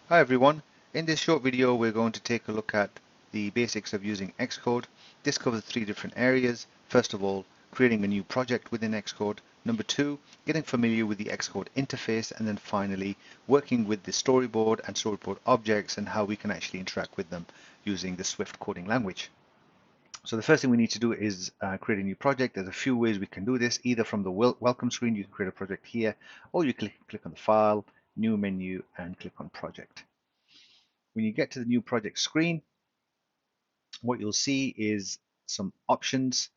Hi everyone, in this short video we're going to take a look at the basics of using Xcode. This covers three different areas. First of all, creating a new project within Xcode. Number two, getting familiar with the Xcode interface, and then finally working with the storyboard and storyboard objects and how we can actually interact with them using the Swift coding language. So the first thing we need to do is create a new project. There's a few ways we can do this, either from the welcome screen, you can create a project here, or you click on the file, new menu, and click on project. When you get to the new project screen, what you'll see is some options,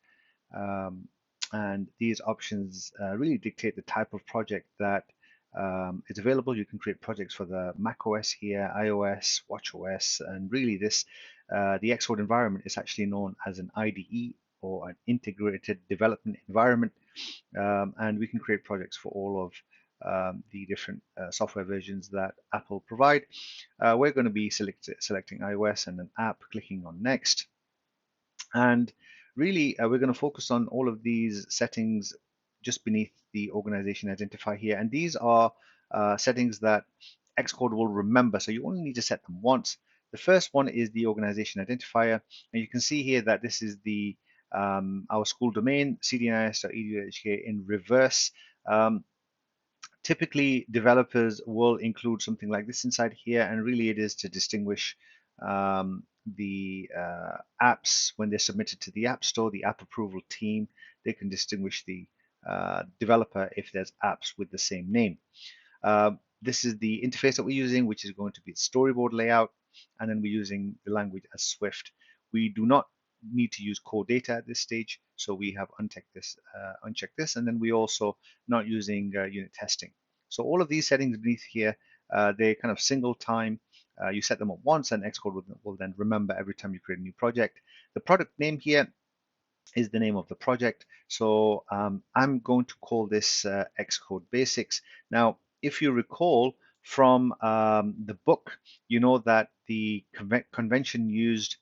um, and these options really dictate the type of project that is available. You can create projects for the Mac OS here, iOS, watchOS, and really the Xcode environment is actually known as an IDE, or an integrated development environment, and we can create projects for all of the different software versions that Apple provide. We're going to be selecting iOS and an app, clicking on next, and really we're going to focus on all of these settings just beneath the organization identifier here, and these are settings that Xcode will remember, so you only need to set them once. The first one is the organization identifier, and you can see here that this is the our school domain, cdnis.edu.hk, in reverse. Typically, developers will include something like this inside here, and really it is to distinguish the apps when they're submitted to the App Store, the app approval team. They can distinguish the developer if there's apps with the same name. This is the interface that we're using, which is going to be the storyboard layout, and then we're using the language as Swift. We do not need to use core data at this stage, so we have unchecked this, and then we also not using unit testing. So all of these settings beneath here, they're kind of single time. You set them up once, and Xcode will then remember every time you create a new project. The product name here is the name of the project. So I'm going to call this Xcode Basics. Now, if you recall from the book, you know that the convention used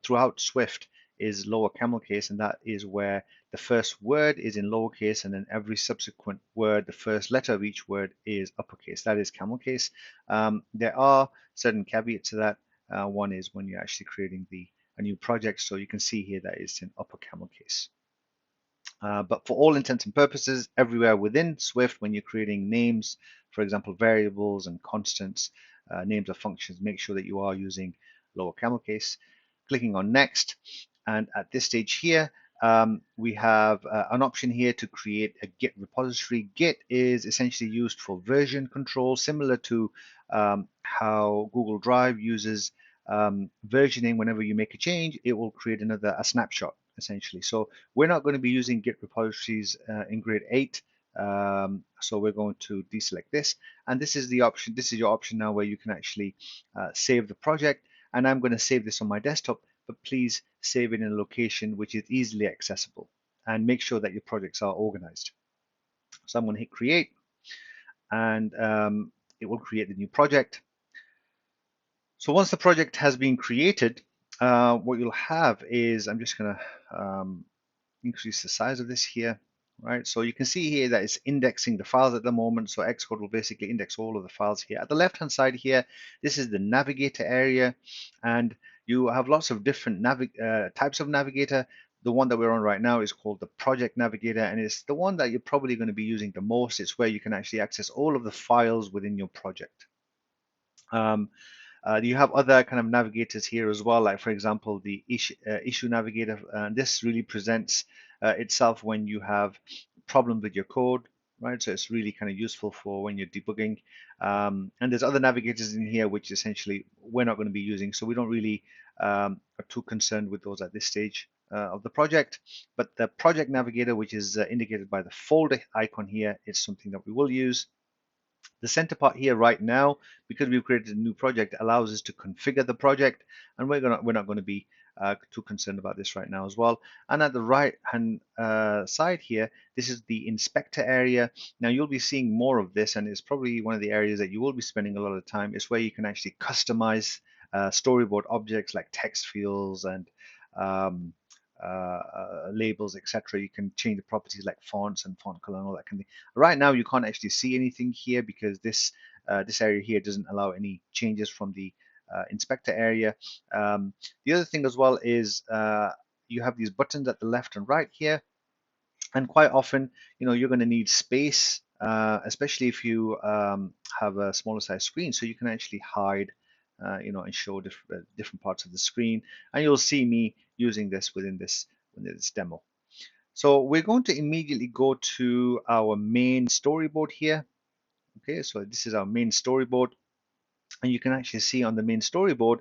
throughout Swift is lower Camelcase, and that is where the first word is in lowercase, and then every subsequent word, the first letter of each word is uppercase. That is Camelcase. There are certain caveats to that. One is when you're actually creating a new project. So you can see here that it's in upper Camelcase. But for all intents and purposes, everywhere within Swift, when you're creating names, for example, variables and constants, names of functions, make sure that you are using lower Camelcase. Clicking on next, and at this stage here, we have an option here to create a Git repository. Git is essentially used for version control, similar to how Google Drive uses versioning. Whenever you make a change, it will create a snapshot, essentially. So we're not going to be using Git repositories in grade 8. So we're going to deselect this, and this is the option. This is your option now, where you can actually save the project. And I'm going to save this on my desktop, but please save it in a location which is easily accessible, and make sure that your projects are organized. So I'm going to hit create, and it will create the new project. So once the project has been created, what you'll have is, I'm just going to increase the size of this here. Right, so you can see here that it's indexing the files at the moment. So Xcode will basically index all of the files here. At the left-hand side here, this is the Navigator area, and you have lots of different types of Navigator. The one that we're on right now is called the Project Navigator, and it's the one that you're probably going to be using the most. It's where you can actually access all of the files within your project. You have other kind of navigators here as well, like for example the issue navigator. This really presents itself when you have problems with your code, right? So it's really kind of useful for when you're debugging. And there's other navigators in here which essentially we're not going to be using, so we don't really are too concerned with those at this stage of the project. But the project navigator, which is indicated by the folder icon here, is something that we will use. The center part here right now, because we've created a new project, allows us to configure the project, and we're not going to be too concerned about this right now as well. And at the right hand side here, this is the inspector area. Now you'll be seeing more of this, and it's probably one of the areas that you will be spending a lot of time. It's where you can actually customize storyboard objects like text fields and um, labels, etc. You can change the properties like fonts and font color and all that kind of thing. Right now, you can't actually see anything here because this This area here doesn't allow any changes from the inspector area. The other thing as well is you have these buttons at the left and right here, and quite often, you're going to need space, especially if you have a smaller size screen, so you can actually hide, and show different parts of the screen. And you'll see me using this within this demo. So we're going to immediately go to our main storyboard here. Okay, so this is our main storyboard, and you can actually see on the main storyboard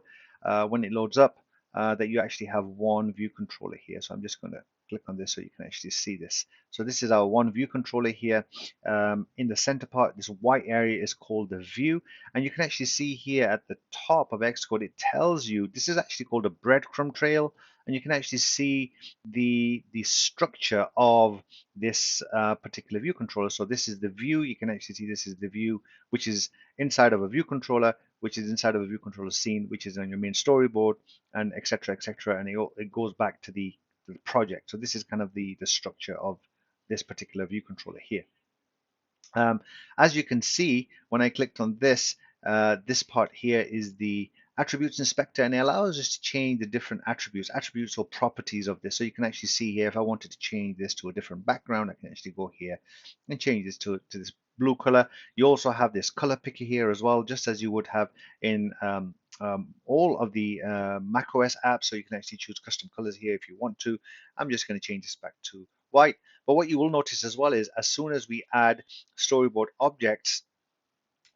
when it loads up that you actually have one view controller here. So I'm just going to click on this so you can actually see this. So this is our one view controller here. In the center part, this white area is called the view, and you can actually see here at the top of Xcode, it tells you this is actually called a breadcrumb trail, and you can actually see the structure of this particular view controller. So this is the view. You can actually see this is the view, which is inside of a view controller, which is inside of a view controller scene, which is on your main storyboard, and etc. etc. And it goes back to the project. So this is kind of the structure of this particular view controller here. As you can see, when I clicked on this, this part here is the attributes inspector, and it allows us to change the different attributes or properties of this. So you can actually see here, if I wanted to change this to a different background, I can actually go here and change this to this blue color. You also have this color picker here as well, just as you would have in all of the macOS apps. So you can actually choose custom colors here if you want to. I'm just going to change this back to white. But what you will notice as well is as soon as we add storyboard objects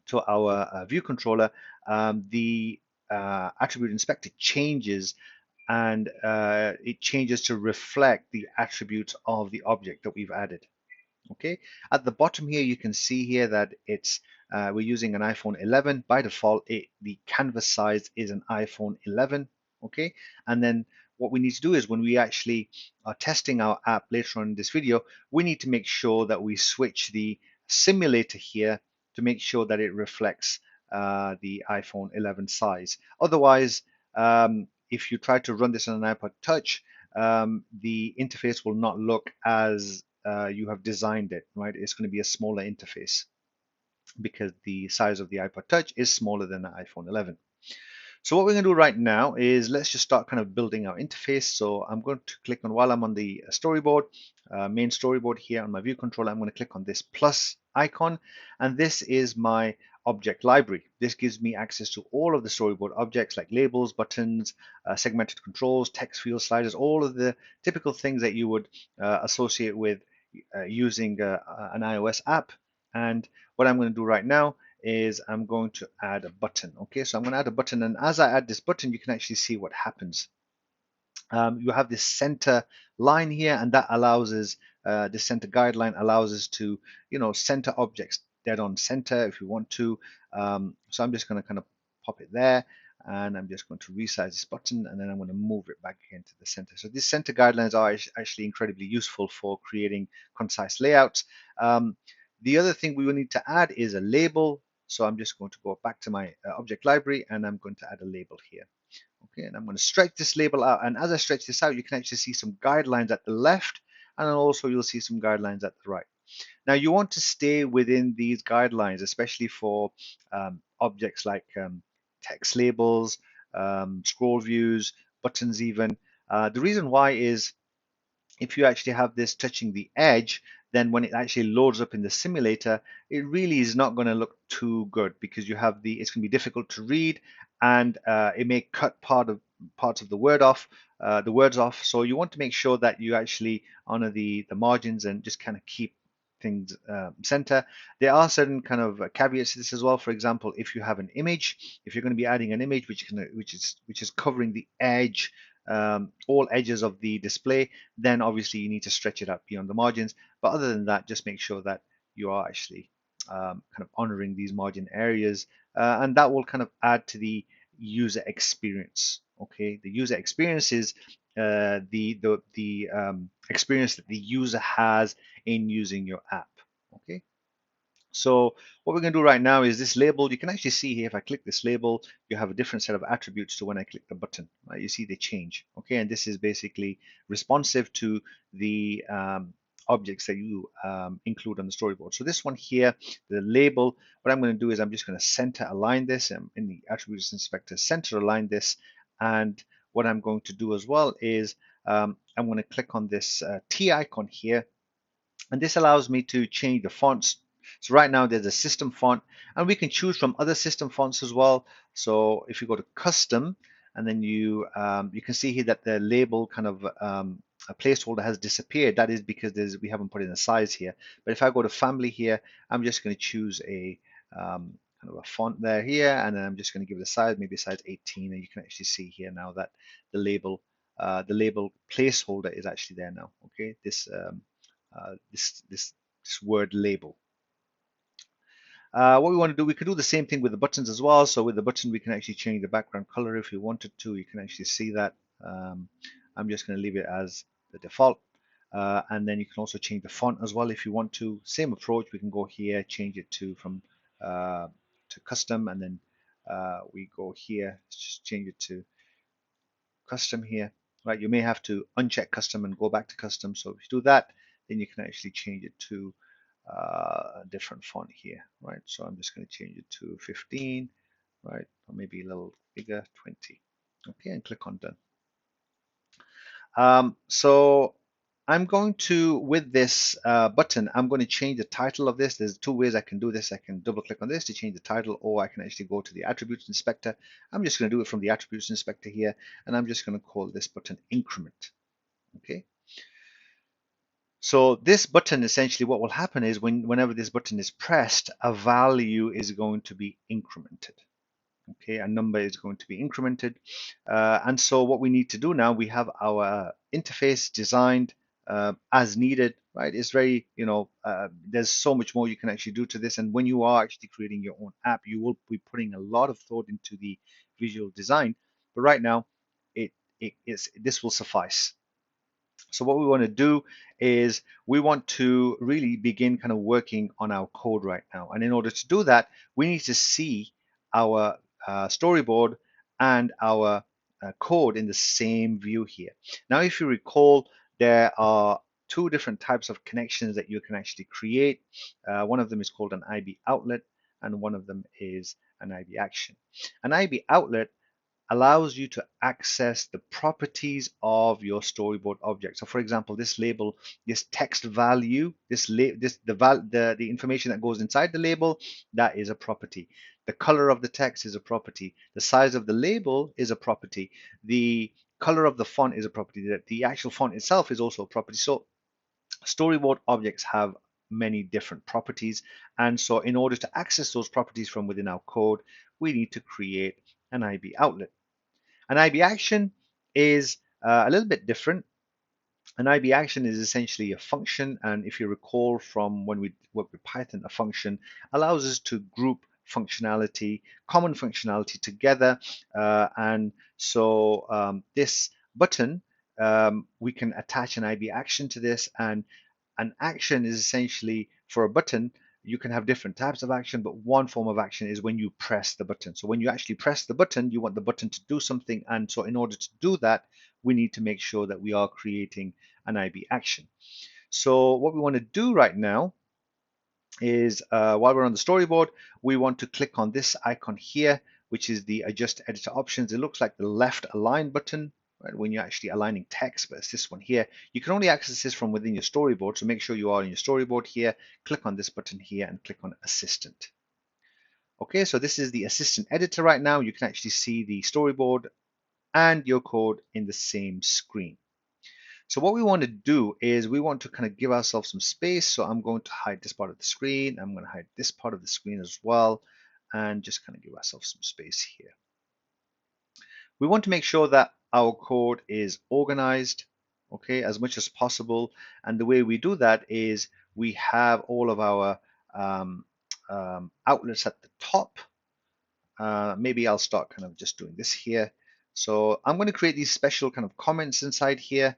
to our view controller, the attribute inspector changes, and it changes to reflect the attributes of the object that we've added. Okay, at the bottom here you can see here that it's we're using an iPhone 11 by default. The canvas size is an iPhone 11. Okay, and then what we need to do is when we actually are testing our app later on in this video, we need to make sure that we switch the simulator here to make sure that it reflects the iPhone 11 size. Otherwise, if you try to run this on an iPod Touch, the interface will not look as you have designed it, right? It's going to be a smaller interface because the size of the iPod Touch is smaller than the iPhone 11. So what we're going to do right now is let's just start kind of building our interface. So I'm going to click on, while I'm on the storyboard, main storyboard here on my view controller, I'm going to click on this plus icon, and this is my object library. This gives me access to all of the storyboard objects like labels, buttons, segmented controls, text fields, sliders, all of the typical things that you would associate with using an iOS app. And what I'm going to do right now is I'm going to add a button. Okay, so I'm going to add a button, and as I add this button, you can actually see what happens. You have this center line here, and that allows us, this center guideline allows us to, center objects dead on center if you want to. So I'm just going to kind of pop it there, and I'm just going to resize this button, and then I'm going to move it back again to the center. So these center guidelines are actually incredibly useful for creating concise layouts. The other thing we will need to add is a label. So I'm just going to go back to my object library, and I'm going to add a label here. Okay, and I'm going to stretch this label out. And as I stretch this out, you can actually see some guidelines at the left, and then also you'll see some guidelines at the right. Now you want to stay within these guidelines, especially for objects like text labels, scroll views, buttons even. The reason why is if you actually have this touching the edge, then when it actually loads up in the simulator, it really is not going to look too good because you have it's going to be difficult to read, and it may cut parts of the words off. So you want to make sure that you actually honor the margins and just kind of keep things center. There are certain kind of caveats to this as well. For example, if you have an image, if you're going to be adding an image which is covering the edge, all edges of the display, then obviously you need to stretch it out beyond the margins. But other than that, just make sure that you are actually kind of honoring these margin areas, and that will kind of add to the user experience. Okay, the user experience is the experience that the user has in using your app. Okay. So what we're going to do right now is this label. You can actually see here, if I click this label, you have a different set of attributes to when I click the button. Right? You see they change. Okay, and this is basically responsive to the objects that you include on the storyboard. So this one here, the label, what I'm going to do is I'm just going to center align this in the Attributes Inspector, center align this. And what I'm going to do as well is I'm going to click on this T icon here, and this allows me to change the fonts. So right now there's a system font, and we can choose from other system fonts as well. So if you go to custom, and then you can see here that the label kind of a placeholder has disappeared. That is because we haven't put in a size here. But if I go to family here, I'm just going to choose a kind of a font there here, and then I'm just going to give it a size, maybe a size 18, and you can actually see here now that the label placeholder is actually there now. Okay, this word label. What we want to do, we could do the same thing with the buttons as well. So with the button, we can actually change the background color if we wanted to. You can actually see that. I'm just going to leave it as the default. And then you can also change the font as well if you want to. Same approach, we can go here, change it to custom, and then we go here, just change it to custom here. Right, you may have to uncheck custom and go back to custom. So if you do that, then you can actually change it to a different font here, right? So I'm just going to change it to 15, right? Or maybe a little bigger, 20. Okay, and click on done. So I'm going to, with this button, I'm going to change the title of this. There's two ways I can do this. I can double click on this to change the title, or I can actually go to the Attributes Inspector. I'm just going to do it from the Attributes Inspector here, and I'm just going to call this button Increment. Okay. So this button, essentially what will happen is whenever this button is pressed, a value is going to be incremented. Okay, a number is going to be incremented. And so what we need to do now, we have our interface designed as needed, right? It's very, there's so much more you can actually do to this. And when you are actually creating your own app, you will be putting a lot of thought into the visual design. But right now, this will suffice. So what we want to do is we want to really begin kind of working on our code right now. And in order to do that, we need to see our storyboard and our code in the same view here. Now, if you recall, there are two different types of connections that you can actually create. One of them is called an IB outlet, and one of them is an IB action. An IB outlet allows you to access the properties of your storyboard object. So for example, this label, this text value, the information that goes inside the label, that is a property. The color of the text is a property. The size of the label is a property. The color of the font is a property. The actual font itself is also a property. So storyboard objects have many different properties. And so in order to access those properties from within our code, we need to create an IB outlet. An IB action is a little bit different. An IB action is essentially a function, and if you recall from when we work with Python, a function allows us to group functionality, common functionality together, and so this button, we can attach an IB action to this, and an action is essentially for a button. You can have different types of action, but one form of action is when you press the button. So when you actually press the button, you want the button to do something. And so in order to do that, we need to make sure that we are creating an IB action. So what we want to do right now is while we're on the storyboard, we want to click on this icon here, which is the Adjust Editor Options. It looks like the left align button, right, when you're actually aligning text, but it's this one here. You can only access this from within your storyboard, so make sure you are in your storyboard here, click on this button here and click on Assistant. Okay, so this is the Assistant Editor right now. You can actually see the storyboard and your code in the same screen. So what we want to do is we want to kind of give ourselves some space. So I'm going to hide this part of the screen. I'm going to hide this part of the screen as well, and just kind of give ourselves some space here. We want to make sure that our code is organized, okay, as much as possible. And the way we do that is we have all of our outlets at the top. Maybe I'll start kind of just doing this here. So I'm going to create these special kind of comments inside here.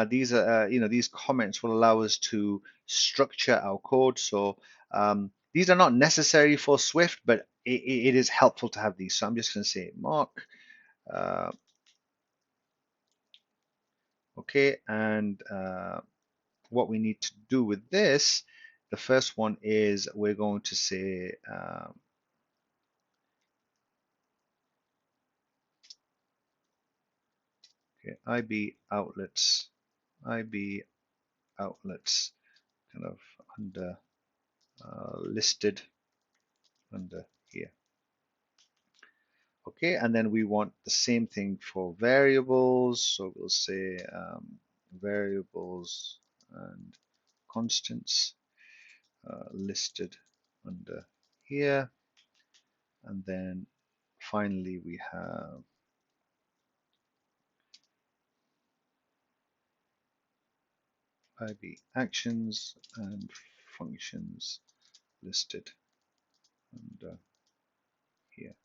These are, these comments will allow us to structure our code. So these are not necessary for Swift, but it is helpful to have these. So I'm just going to say mark. Okay, and what we need to do with this, the first one is we're going to say okay, IB outlets kind of under listed under here. Okay, and then we want the same thing for variables. So we'll say variables and constants listed under here. And then finally we have IB actions and functions listed under here.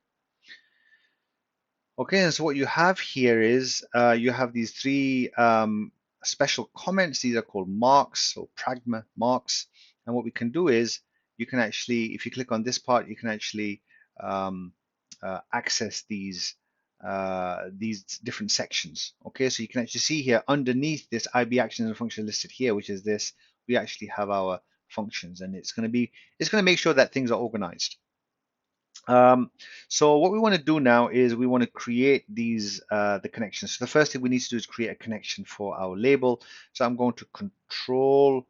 Okay, and so what you have here is you have these three special comments. These are called marks or pragma marks. And what we can do is you can actually, if you click on this part, you can actually access these different sections. Okay, so you can actually see here underneath this IB actions and function listed here, which is this, we actually have our functions, and it's going to make sure that things are organized. So what we want to do now is we want to create these the connections. So the first thing we need to do is create a connection for our label. So I'm going to control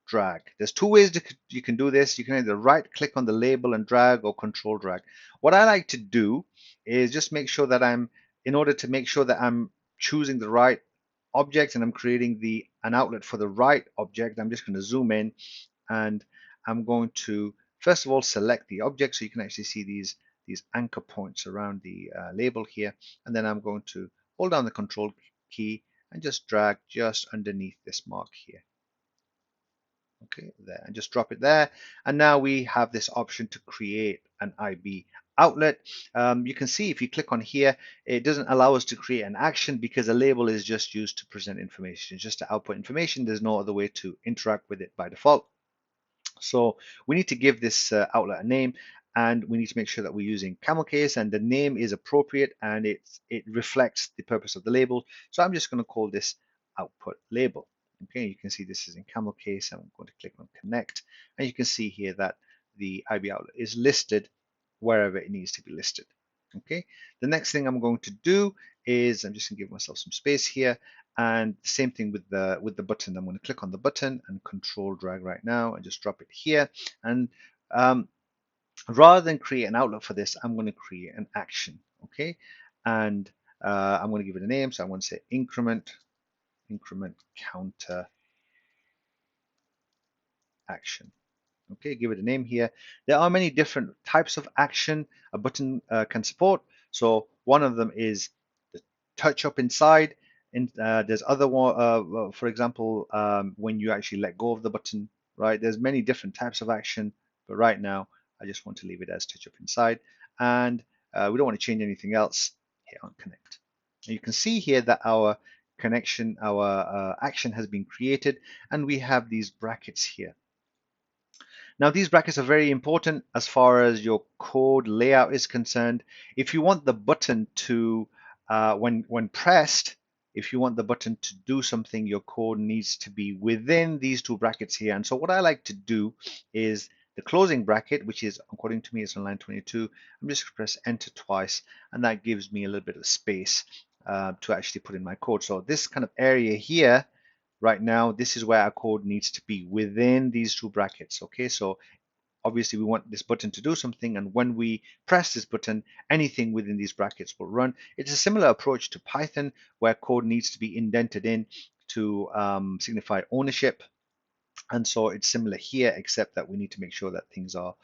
drag. There's two ways you can do this. You can either right click on the label and drag, or control drag. What I like to do is just make sure that in order to make sure that I'm choosing the right object and I'm creating an outlet for the right object, I'm just going to zoom in, and I'm going to first of all select the object so you can actually see these anchor points around the label here, and then I'm going to hold down the control key and just drag just underneath this mark here. Okay, there, and just drop it there. And now we have this option to create an IB outlet. You can see if you click on here, it doesn't allow us to create an action because a label is just used to present information, just to output information. There's no other way to interact with it by default. So we need to give this outlet a name, and we need to make sure that we're using Camelcase and the name is appropriate and it reflects the purpose of the label. So I'm just going to call this output label. Okay, you can see this is in Camelcase. I'm going to click on connect, and you can see here that the IB outlet is listed wherever it needs to be listed. Okay, the next thing I'm going to do is I'm just going to give myself some space here, and same thing with the button. I'm going to click on the button and control drag right now and just drop it here. And rather than create an outlet for this, I'm going to create an action. Okay, and I'm going to give it a name. So I want to say increment counter action. Okay, give it a name here. There are many different types of action a button can support. So one of them is the touch up inside. There's other one, for example, when you actually let go of the button, right? There's many different types of action, but right now I just want to leave it as touch up inside, and we don't want to change anything else. Hit on connect. And you can see here that our connection, our action has been created, and we have these brackets here. Now these brackets are very important as far as your code layout is concerned. If you want the button to, when pressed, if you want the button to do something, your code needs to be within these two brackets here. And so what I like to do is the closing bracket, which is, according to me, it's on line 22. I'm just going to press enter twice, and that gives me a little bit of space to actually put in my code. So this kind of area here, right now, this is where our code needs to be within these two brackets. Okay, so obviously we want this button to do something, and when we press this button, anything within these brackets will run. It's a similar approach to Python, where code needs to be indented in to signify ownership. And so it's similar here, except that we need to make sure that things are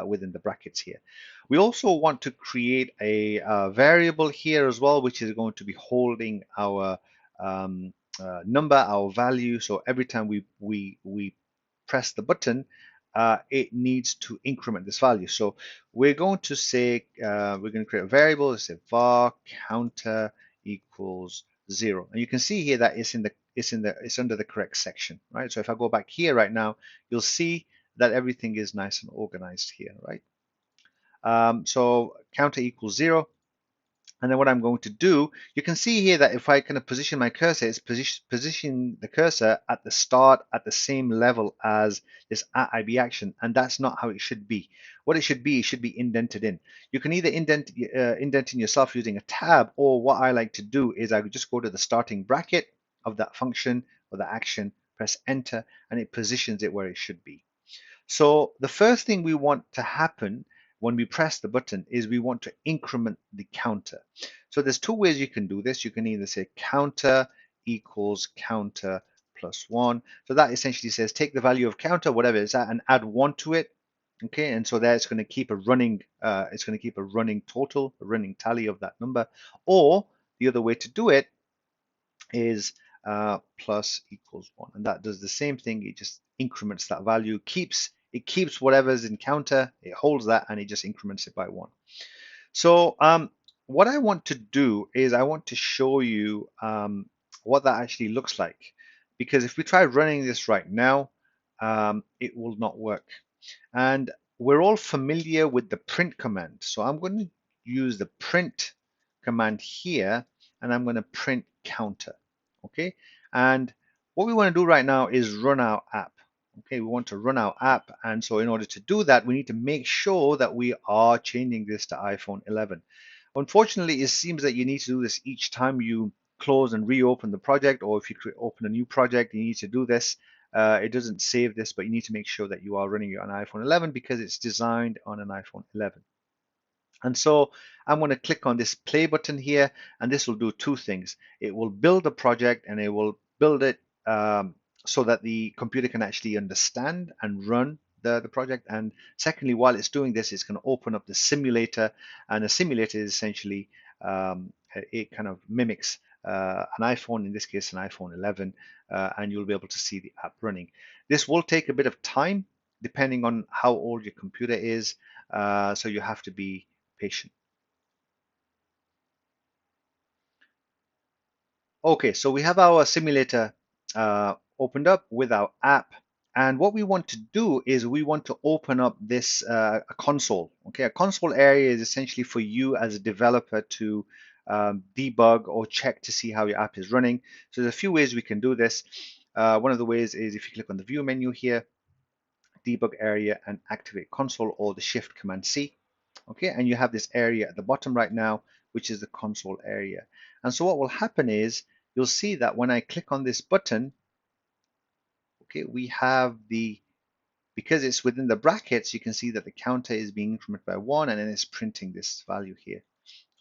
within the brackets here. We also want to create a variable here as well, which is going to be holding our number, our value. So every time we press the button, it needs to increment this value. So we're going to say we're going to create a variable. Say var counter equals 0, and you can see here that it's under the correct section, right? So if I go back here right now, you'll see that everything is nice and organized here, right? So counter equals 0. And then what I'm going to do, you can see here that if I kind of position my cursor, it's position the cursor at the start at the same level as this @IB action, and that's not how it should be. What it should be indented in. You can either indent in yourself using a tab, or what I like to do is I would just go to the starting bracket of that function or the action, press enter, and it positions it where it should be. So the first thing we want to happen when we press the button is we want to increment the counter. So there's two ways you can do this. You can either say counter equals counter plus 1. So that essentially says take the value of counter, whatever it's at, and add 1 to it. Okay, and so there it's going to keep a running total, a running tally of that number. Or the other way to do it is plus equals 1, and that does the same thing. It just increments that value, it keeps whatever's in counter, it holds that, and it just increments it by 1. So what I want to do is I want to show you what that actually looks like, because if we try running this right now, it will not work. And we're all familiar with the print command, so I'm going to use the print command here, and I'm going to print counter. Okay, and what we want to do right now is run our app. Okay, we want to run our app, and so in order to do that, we need to make sure that we are changing this to iPhone 11. Unfortunately, it seems that you need to do this each time you close and reopen the project, or if you open a new project, you need to do this. It doesn't save this, but you need to make sure that you are running it on iPhone 11 because it's designed on an iPhone 11. And so I'm going to click on this play button here, and this will do two things. It will build a project, and it will build it so that the computer can actually understand and run the project. And secondly, while it's doing this, it's going to open up the simulator, and a simulator is essentially it kind of mimics an iPhone, in this case an iPhone 11, and you'll be able to see the app running. This will take a bit of time depending on how old your computer is, so you have to be patient. Okay, so we have our simulator opened up with our app, and what we want to do is we want to open up this a console. Okay, a console area is essentially for you as a developer to debug or check to see how your app is running. So there's a few ways we can do this. One of the ways is if you click on the view menu here, debug area, and activate console, or the shift command C. Okay, and you have this area at the bottom right now, which is the console area. And so what will happen is you'll see that when I click on this button, okay, we have because it's within the brackets, you can see that the counter is being incremented by 1, and then it's printing this value here.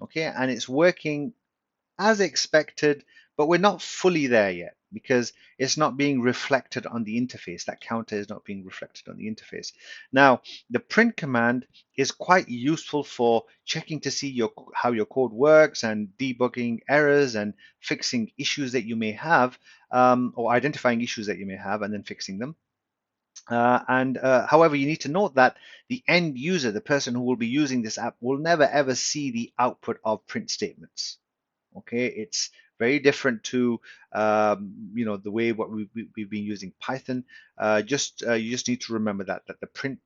Okay, and it's working as expected, but we're not fully there yet because it's not being reflected on the interface. That counter is not being reflected on the interface. Now, the print command is quite useful for checking to see how your code works and debugging errors and fixing issues that you may have, or identifying issues that you may have and then fixing them. However, you need to note that the end user, the person who will be using this app, will never ever see the output of print statements. Okay, it's very different to the way we've been using Python. You just need to remember that the print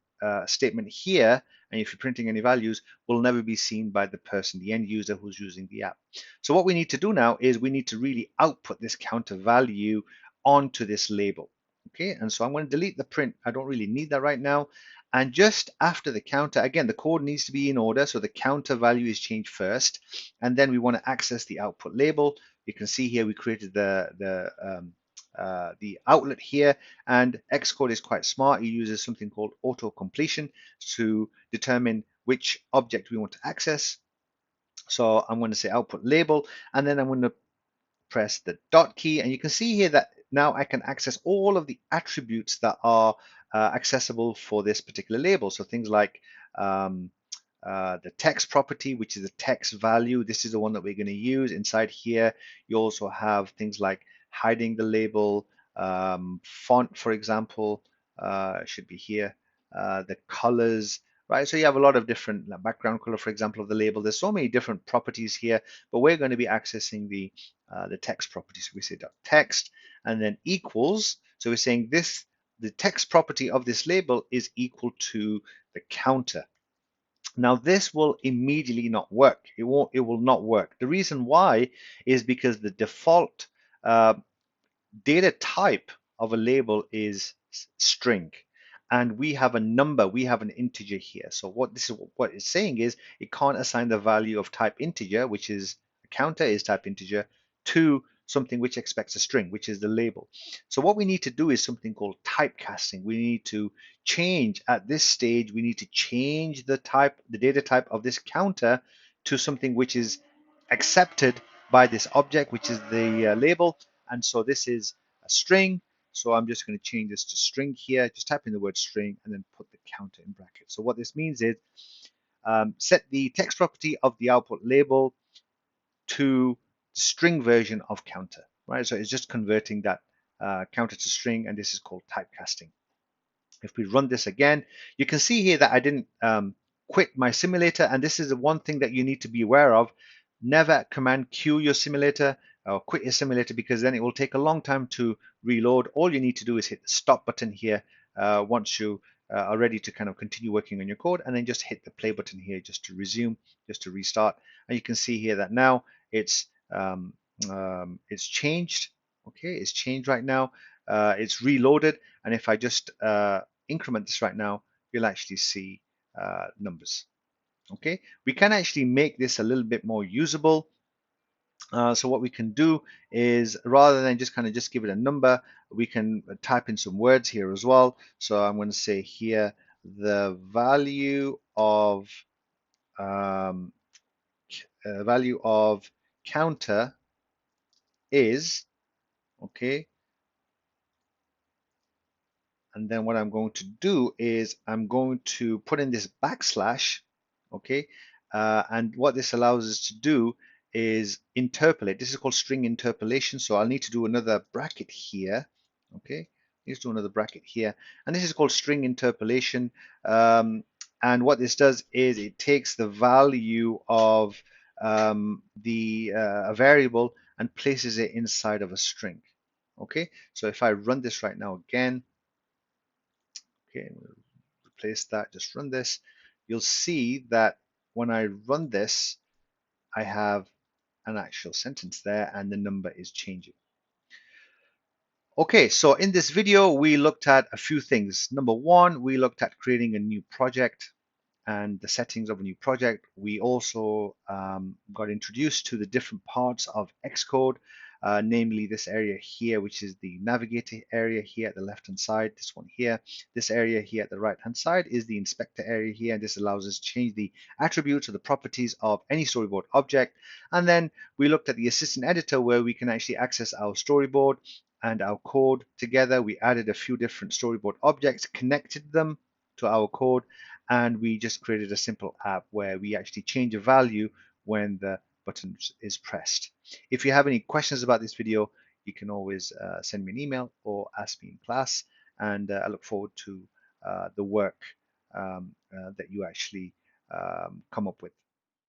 statement here, and if you're printing any values, will never be seen by the person, the end user who's using the app. So what we need to do now is we need to really output this counter value onto this label. Okay, and so I'm going to delete the print. I don't really need that right now. And just after the counter, again, the code needs to be in order, so the counter value is changed first, and then we want to access the output label. You can see here we created the outlet here, and Xcode is quite smart. It uses something called auto completion to determine which object we want to access. So I'm going to say output label, and then I'm going to press the dot key, and you can see here that now I can access all of the attributes that are accessible for this particular label. So things like the text property, which is a text value. This is the one that we're going to use. Inside here, you also have things like hiding the label, font, for example, should be here, the colors, right? So you have a lot of different background color, for example, of the label. There's so many different properties here, but we're going to be accessing the text properties. So we say .text and then equals. So we're saying the text property of this label is equal to the counter. Now this will immediately not work. It will not work. The reason why is because the default uh, data type of a label is string, and we have a number, we have an integer here. So what it's saying is it can't assign the value of type integer, which is a counter is type integer, to something which expects a string, which is the label. So what we need to do is something called typecasting. We need to change at this stage, we need to change the type, the data type of this counter to something which is accepted by this object, which is the label. And so this is a string. So I'm just going to change this to string here. Just type in the word string and then put the counter in brackets. So what this means is set the text property of the output label to string version of counter, right? So it's just converting that counter to string, and this is called typecasting. If we run this again, you can see here that I didn't quit my simulator, and this is the one thing that you need to be aware of. Never command Q your simulator or quit your simulator, because then it will take a long time to reload. All you need to do is hit the stop button here once you are ready to kind of continue working on your code, and then just hit the play button here just to resume, just to restart. And you can see here that now it's changed. Okay, it's changed right now. It's reloaded, and if I just increment this right now, you'll actually see numbers. Okay, we can actually make this a little bit more usable. So what we can do is, rather than just kind of just give it a number, we can type in some words here as well. So I'm going to say here the um, value of counter is, okay. And then what I'm going to do is I'm going to put in this backslash, okay? And what this allows us to do is interpolate. This is called string interpolation. So I'll need to do another bracket here, okay? Let's do another bracket here. And this is called string interpolation. And what this does is it takes the value of a variable and places it inside of a string, okay? So if I run this right now again, okay, I'm going to replace that, just run this. You'll see that when I run this, I have an actual sentence there and the number is changing. Okay, so in this video, we looked at a few things. Number one, we looked at creating a new project and the settings of a new project. We also got introduced to the different parts of Xcode, namely this area here, which is the Navigator area here at the left-hand side, this one here. This area here at the right-hand side is the Inspector area here, and this allows us to change the attributes or the properties of any storyboard object. And then we looked at the Assistant Editor, where we can actually access our storyboard and our code together. We added a few different storyboard objects, connected them to our code, and we just created a simple app where we actually change a value when the button is pressed. If you have any questions about this video, you can always send me an email or ask me in class, and I look forward to the work that you actually come up with.